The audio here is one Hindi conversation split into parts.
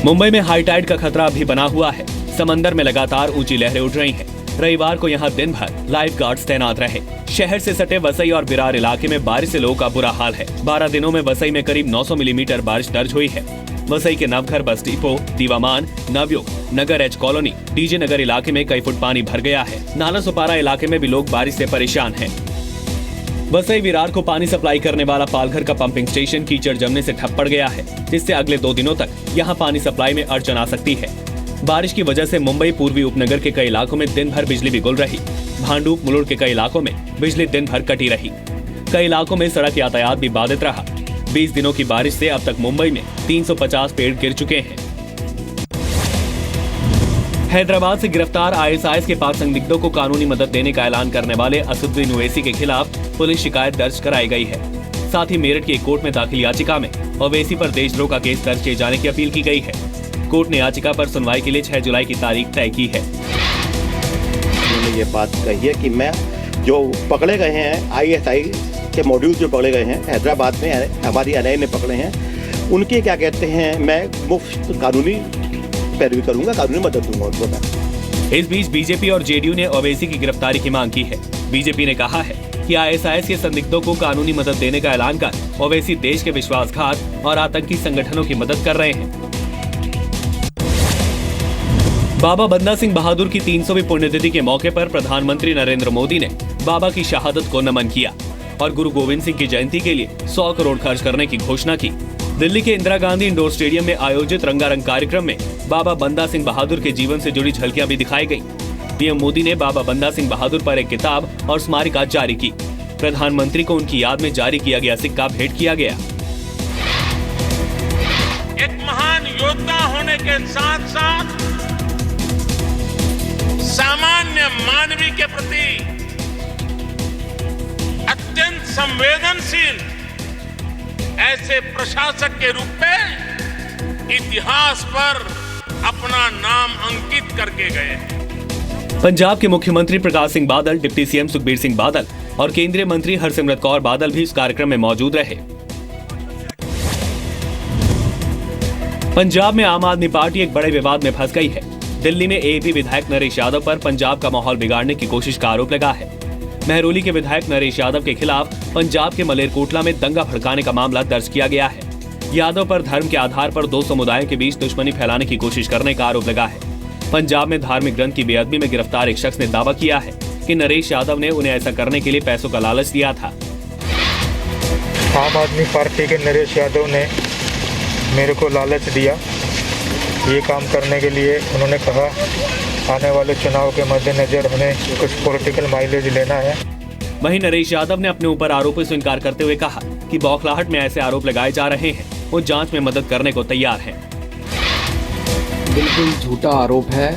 मुंबई में हाई टाइड का खतरा भी बना हुआ है। समंदर में लगातार ऊंची लहरें उठ रही हैं। रविवार को यहां दिन भर लाइफ गार्ड्स तैनात रहे। शहर से सटे वसई और विरार इलाके में बारिश से लोगों का बुरा हाल है। 12 दिनों में वसई में करीब 900 मिलीमीटर बारिश दर्ज हुई है। वसई के नवघर बस डिपो, दीवामान, नवयुग, नगर एच कॉलोनी, डीजे नगर इलाके में कई फुट पानी भर गया है। नाला सुपारा इलाके में भी लोग बारिश से परेशान हैं। वसई विरार को पानी सप्लाई करने वाला पालघर का पंपिंग स्टेशन कीचड़ जमने से ठप पड़ गया है, जिससे अगले 2 दिनों तक यहां पानी सप्लाई में अड़चन आ सकती है। बारिश की वजह से मुंबई पूर्वी उपनगर के कई इलाकों में दिन भर बिजली भी गुल रही। भांडुप मुलुंड के कई इलाकों में बिजली दिन भर कटी रही। कई इलाकों में सड़क यातायात भी बाधित रहा। 20 दिनों की बारिश से अब तक मुंबई में 350 पेड़ गिर चुके हैं। हैदराबाद से गिरफ्तार आईएसआईएस के 5 संदिग्धों को कानूनी मदद देने का ऐलान करने वाले असदुद्दीन ओवैसी के खिलाफ पुलिस शिकायत दर्ज कराई गई है। साथ ही मेरठ की एक कोर्ट में दाखिल याचिका में ओवैसी पर देशद्रोह का केस दर्ज किए जाने की अपील की गई है। कोर्ट ने याचिका पर सुनवाई के लिए 6 जुलाई की तारीख तय की है। उन्होंने ये बात कही है कि मैं जो पकड़े गए हैं आईएसआई के मॉड्यूल जो पकड़े गए हैं हैदराबाद में हमारी एनआईए ने पकड़े हैं, उनके क्या कहते हैं मैं मुफ्त कानूनी पैरवी करूंगा, कानूनी मदद दूंगा उनको मैं। इस बीच बीजेपी और जेडीयू ने ओवैसी की गिरफ्तारी की मांग की है। बीजेपी ने कहा है कि आईएसआईएस के संदिग्धों को कानूनी मदद देने का ऐलान कर ओवैसी देश के विश्वासघात और आतंकी संगठनों की मदद कर रहे हैं। बाबा बंदा सिंह बहादुर की 300वीं पुण्यतिथि के मौके पर प्रधानमंत्री नरेंद्र मोदी ने बाबा की शहादत को नमन किया और गुरु गोविंद सिंह की जयंती के लिए 100 करोड़ खर्च करने की घोषणा की। दिल्ली के इंदिरा गांधी इंडोर स्टेडियम में आयोजित रंगारंग कार्यक्रम में बाबा बंदा सिंह बहादुर के जीवन से जुड़ी झलकियां भी दिखाई गयी। पीएम मोदी ने बाबा बंदा सिंह बहादुर पर एक किताब और स्मारिका जारी की। प्रधानमंत्री को उनकी याद में जारी किया गया सिक्का भेंट किया गया। एक महान योद्धा होने के साथ साथ सामान्य मानवी के प्रति अत्यंत संवेदनशील ऐसे प्रशासक के रूप में इतिहास पर अपना नाम अंकित करके गए। पंजाब के मुख्यमंत्री प्रकाश सिंह बादल, डिप्टी सीएम सुखबीर सिंह बादल और केंद्रीय मंत्री हरसिमरत कौर बादल भी इस कार्यक्रम में मौजूद रहे। पंजाब में आम आदमी पार्टी एक बड़े विवाद में फंस गई है। दिल्ली में एपी विधायक नरेश यादव पर पंजाब का माहौल बिगाड़ने की कोशिश का आरोप लगा है। महरौली के विधायक नरेश यादव के खिलाफ पंजाब के मलेरकोटला में दंगा भड़काने का मामला दर्ज किया गया है। यादव पर धर्म के आधार पर 2 समुदायों के बीच दुश्मनी फैलाने की कोशिश करने का आरोप लगा है। पंजाब में धार्मिक ग्रंथ की बेअदबी में गिरफ्तार एक शख्स ने दावा किया है कि नरेश यादव ने उन्हें ऐसा करने के लिए पैसों का लालच दिया था। आम आदमी पार्टी के नरेश यादव ने मेरे को लालच दिया ये काम करने के लिए। उन्होंने कहा आने वाले चुनाव के मद्देनजर हमें कुछ पॉलिटिकल माइलेज लेना है। वहीं नरेश यादव ने अपने ऊपर आरोपों से इनकार करते हुए कहा कि बौखलाहट में ऐसे आरोप लगाए जा रहे हैं, वो जांच में मदद करने को तैयार हैं। बिल्कुल झूठा आरोप है।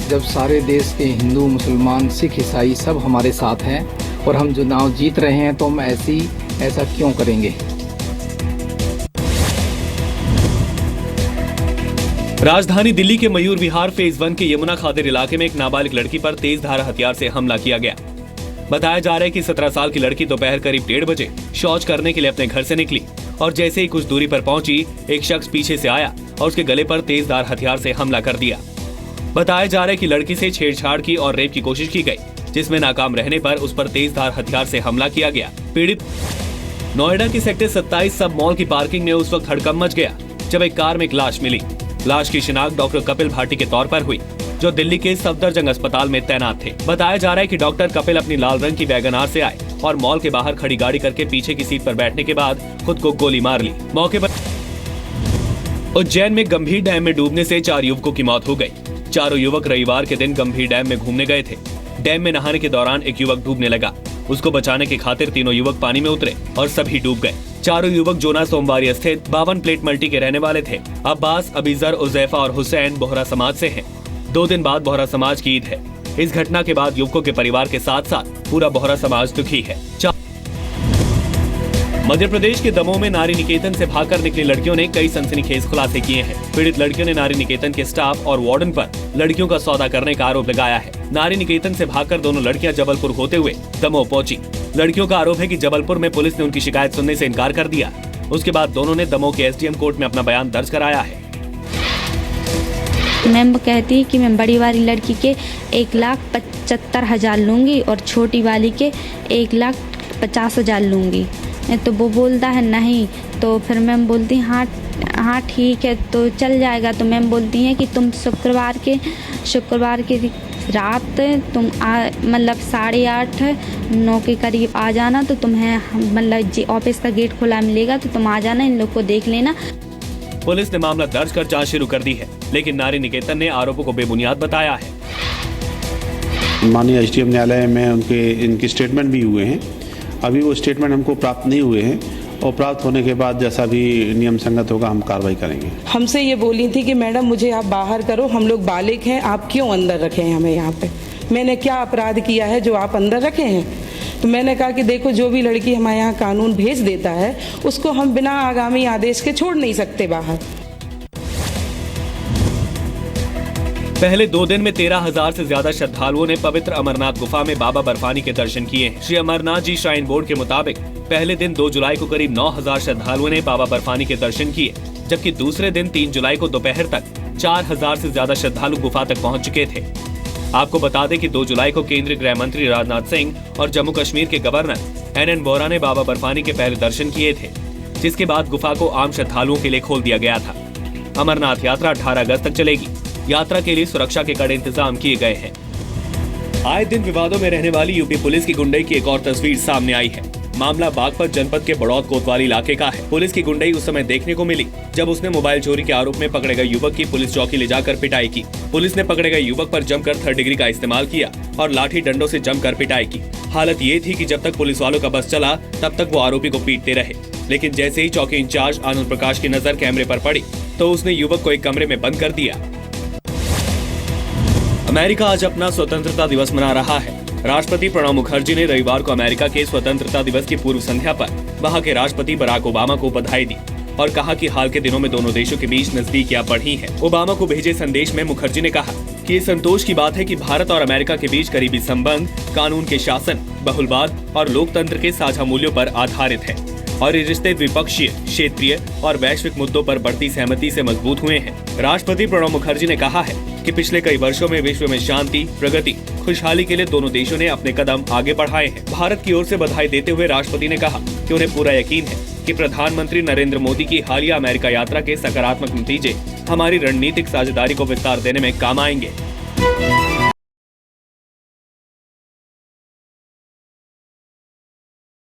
जब सारे देश के हिंदू, मुसलमान, सिख, ईसाई सब हमारे साथ हैं और हम चुनाव जीत रहे हैं, तो हम ऐसा क्यों करेंगे। राजधानी दिल्ली के मयूर विहार फेज 1 के यमुना खादिर इलाके में एक नाबालिग लड़की पर तेज धार हथियार से हमला किया गया। बताया जा रहा है कि 17 साल की लड़की दोपहर करीब 1:30 बजे शौच करने के लिए अपने घर से निकली और जैसे ही कुछ दूरी पर पहुंची, एक शख्स पीछे से आया और उसके गले पर तेज धार हथियार से हमला कर दिया। बताया जा रहा है कि लड़की से छेड़छाड़ की और रेप की कोशिश की गई, जिसमें नाकाम रहने पर उस पर तेज धार हथियार से हमला किया गया। पीड़ित नोएडा के सेक्टर 27 सब मॉल की पार्किंग में उस वक्त हड़कंप मच गया जब एक कार में एक लाश मिली। लाश की शिनाख्त डॉक्टर कपिल भाटी के तौर पर हुई, जो दिल्ली के सफदरजंग अस्पताल में तैनात थे। बताया जा रहा है कि डॉक्टर कपिल अपनी लाल रंग की वैगन आर से आए और मॉल के बाहर खड़ी गाड़ी करके पीछे की सीट पर बैठने के बाद खुद को गोली मार ली। मौके पर उज्जैन में गंभीर डैम में डूबने से 4 युवकों की मौत हो गई। चारों युवक रविवार के दिन गंभीर डैम में घूमने गए थे। डैम में नहाने के दौरान एक युवक डूबने लगा। उसको बचाने की खातिर तीनों युवक पानी में उतरे और सभी डूब गए। चारों युवक जोना सोमवारी स्थित 52 प्लेट मल्टी के रहने वाले थे। अब्बास, अबीजर, उजैफा और हुसैन बोहरा समाज से हैं। 2 दिन बाद बोहरा समाज की ईद है। इस घटना के बाद युवकों के परिवार के साथ साथ पूरा बोहरा समाज दुखी है। मध्य प्रदेश के दमोह में नारी निकेतन से भागकर निकली लड़कियों ने कई सनसनीखेज खुलासे किए हैं। पीड़ित लड़कियों ने नारी निकेतन के स्टाफ और वार्डन पर लड़कियों का सौदा करने का आरोप लगाया है। नारी निकेतन से भागकर दोनों लड़कियां जबलपुर होते हुए दमोह पहुंची। लड़कियों का आरोप है कि जबलपुर में पुलिस ने उनकी शिकायत सुनने से इनकार कर दिया। उसके बाद दोनों ने दमोह के एसडीएम कोर्ट में अपना बयान दर्ज कराया है। मैम कहती है कि मैं बड़ी वाली लड़की के 1,75,000 लूँगी और छोटी वाली के 1,50,000 लूँगी। तो वो बोलता है नहीं। तो फिर मैम बोलती हाँ ठीक है तो चल जाएगा। तो मैम बोलती हैं कि तुम शुक्रवार के रात तुम मतलब 8:30-9 के करीब आ जाना, तो तुम्हें मतलब ऑफिस का गेट खुला मिलेगा, तो तुम आ जाना, इन लोग को देख लेना। पुलिस ने मामला दर्ज कर जांच शुरू कर दी है, लेकिन नारी निकेतन ने आरोपों को बेबुनियाद बताया है। माननीय एसडीएम न्यायालय में इनके स्टेटमेंट भी हुए हैं। अभी वो स्टेटमेंट हमको प्राप्त नहीं हुए हैं और प्राप्त होने के बाद जैसा भी नियम संगत होगा हम कार्रवाई करेंगे। हमसे ये बोली थी कि मैडम मुझे आप बाहर करो, हम लोग बालिग हैं, आप क्यों अंदर रखे हैं हमें यहाँ पे, मैंने क्या अपराध किया है जो आप अंदर रखे हैं। तो मैंने कहा कि देखो जो भी लड़की हमारे यहाँ कानून भेज देता है उसको हम बिना आगामी आदेश के छोड़ नहीं सकते बाहर। पहले 2 दिन में 13,000 से ज्यादा श्रद्धालुओं ने पवित्र अमरनाथ गुफा में बाबा बर्फानी के दर्शन किए हैं। श्री अमरनाथ जी श्राइन बोर्ड के मुताबिक पहले दिन 2 जुलाई को करीब 9,000 श्रद्धालुओं ने बाबा बर्फानी के दर्शन किए, जबकि दूसरे दिन 3 जुलाई को दोपहर तक 4,000 से ज्यादा श्रद्धालु गुफा तक पहुंच चुके थे। आपको बता दें कि 2 जुलाई को केंद्रीय गृह मंत्री राजनाथ सिंह और जम्मू कश्मीर के गवर्नर NN वोरा ने बाबा बर्फानी के पहले दर्शन किए थे, जिसके बाद गुफा को आम श्रद्धालुओं के लिए खोल दिया गया था। अमरनाथ यात्रा 18 अगस्त तक चलेगी। यात्रा के लिए सुरक्षा के कड़े इंतजाम किए गए हैं। आए दिन विवादों में रहने वाली यूपी पुलिस की गुंडई की एक और तस्वीर सामने आई है। मामला बागपत जनपद के बड़ौद कोतवाली इलाके का है। पुलिस की गुंडई उस समय देखने को मिली जब उसने मोबाइल चोरी के आरोप में पकड़े गए युवक की पुलिस चौकी ले जाकर पिटाई की। पुलिस ने पकड़े गए युवक पर जमकर 3rd डिग्री का इस्तेमाल किया और लाठी डंडों से जमकर पिटाई की। हालत ये थी कि जब तक पुलिस वालों का बस चला तब तक वो आरोपी को पीटते रहे, लेकिन जैसे ही चौकी इंचार्ज आनंद प्रकाश की नजर कैमरे पर पड़ी तो उसने युवक को एक कमरे में बंद कर दिया। अमेरिका आज अपना स्वतंत्रता दिवस मना रहा है। राष्ट्रपति प्रणब मुखर्जी ने रविवार को अमेरिका के स्वतंत्रता दिवस की पूर्व संध्या पर वहां के राष्ट्रपति बराक ओबामा को बधाई दी और कहा कि हाल के दिनों में दोनों देशों के बीच नजदीकियां बढ़ी हैं। ओबामा को भेजे संदेश में मुखर्जी ने कहा कि ये संतोष की बात है कि भारत और अमेरिका के बीच करीबी संबंध कानून के शासन, बहुलवाद और लोकतंत्र के साझा मूल्यों पर आधारित है और ये रिश्ते द्विपक्षीय, क्षेत्रीय और वैश्विक मुद्दों पर बढ़ती सहमति से मजबूत हुए हैं। राष्ट्रपति प्रणब मुखर्जी ने कहा है कि पिछले कई वर्षों में विश्व में शांति, प्रगति, खुशहाली के लिए दोनों देशों ने अपने कदम आगे बढ़ाए हैं। भारत की ओर से बधाई देते हुए राष्ट्रपति ने कहा कि उन्हें पूरा यकीन है कि प्रधानमंत्री नरेंद्र मोदी की हालिया अमेरिका यात्रा के सकारात्मक नतीजे हमारी रणनीतिक साझेदारी को विस्तार देने में काम आएंगे।